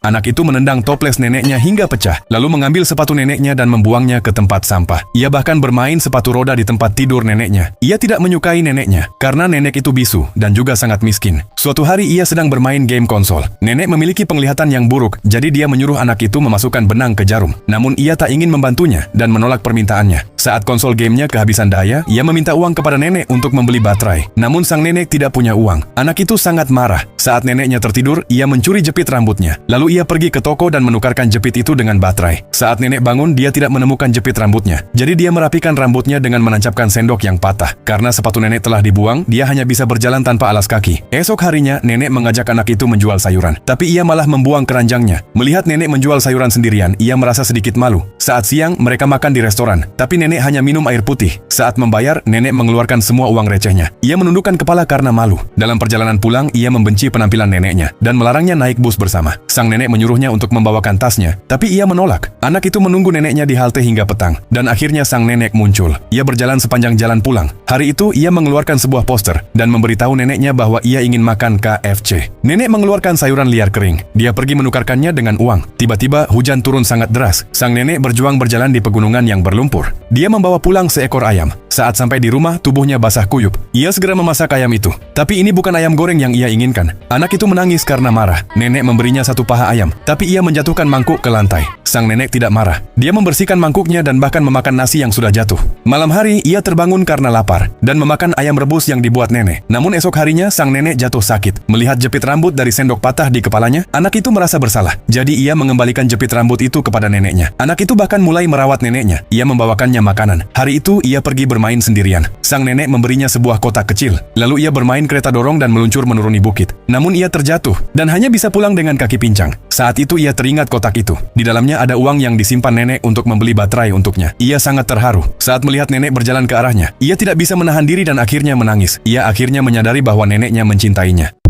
Anak itu menendang toples neneknya hingga pecah, lalu mengambil sepatu neneknya dan membuangnya ke tempat sampah. Ia bahkan bermain sepatu roda di tempat tidur neneknya. Ia tidak menyukai neneknya, karena nenek itu bisu dan juga sangat miskin. Suatu hari ia sedang bermain game konsol. Nenek memiliki penglihatan yang buruk, jadi dia menyuruh anak itu memasukkan benang ke jarum. Namun ia tak ingin membantunya dan menolak permintaannya. Saat konsol gamenya kehabisan daya, ia meminta uang kepada nenek untuk membeli baterai. Namun sang nenek tidak punya uang. Anak itu sangat marah. Saat neneknya tertidur, ia mencuri jepit rambutnya. Lalu ia pergi ke toko dan menukarkan jepit itu dengan baterai. Saat nenek bangun, dia tidak menemukan jepit rambutnya. Jadi dia merapikan rambutnya dengan menancapkan sendok yang patah. Karena sepatu nenek telah dibuang, dia hanya bisa berjalan tanpa alas kaki. Esok harinya, nenek mengajak anak itu menjual sayuran. Tapi ia malah membuang keranjangnya. Melihat nenek menjual sayuran sendirian, ia merasa sedikit malu. Saat siang, mereka makan di restoran. Tapi nenek hanya minum air putih. Saat membayar, nenek mengeluarkan semua uang recehnya. Ia menundukkan kepala karena malu. Dalam perjalanan pulang, ia membenci penampilan neneknya dan melarangnya naik bus bersama. Sang nenek menyuruhnya untuk membawakan tasnya, tapi ia menolak. Anak itu menunggu neneknya di halte hingga petang, dan akhirnya sang nenek muncul. Ia berjalan sepanjang jalan pulang. Hari itu, ia mengeluarkan sebuah poster dan memberitahu neneknya bahwa ia ingin makan KFC. Nenek mengeluarkan sayuran liar kering. Dia pergi menukarkannya dengan uang. Tiba-tiba, hujan turun sangat deras. Sang nenek berjuang berjalan di pegunungan yang berlumpur. Dia membawa pulang seekor ayam. Saat sampai di rumah, tubuhnya basah kuyup. Ia segera memasak ayam itu. Tapi ini bukan ayam goreng yang ia inginkan. Anak itu menangis karena marah. Nenek memberinya satu paha ayam, tapi ia menjatuhkan mangkuk ke lantai. Sang nenek tidak marah. Dia membersihkan mangkuknya dan bahkan memakan nasi yang sudah jatuh. Malam hari, ia terbangun karena lapar dan memakan ayam rebus yang dibuat nenek. Namun esok harinya, sang nenek jatuh sakit. Melihat jepit rambut dari sendok patah di kepalanya, anak itu merasa bersalah. Jadi ia mengembalikan jepit rambut itu kepada neneknya. Anak itu bahkan mulai merawat neneknya. Ia membawakannya makanan. Hari itu, ia pergi bermain sendirian. Sang nenek memberinya sebuah kotak kecil. Lalu ia bermain kereta dorong dan meluncur menuruni bukit. Namun ia terjatuh dan hanya bisa pulang dengan kaki pincang. Saat itu ia teringat kotak itu. Di dalamnya ada uang yang disimpan nenek untuk membeli baterai untuknya. Ia sangat terharu. Saat melihat nenek berjalan ke arahnya, ia tidak bisa menahan diri dan akhirnya menangis. Ia akhirnya menyadari bahwa neneknya mencintainya.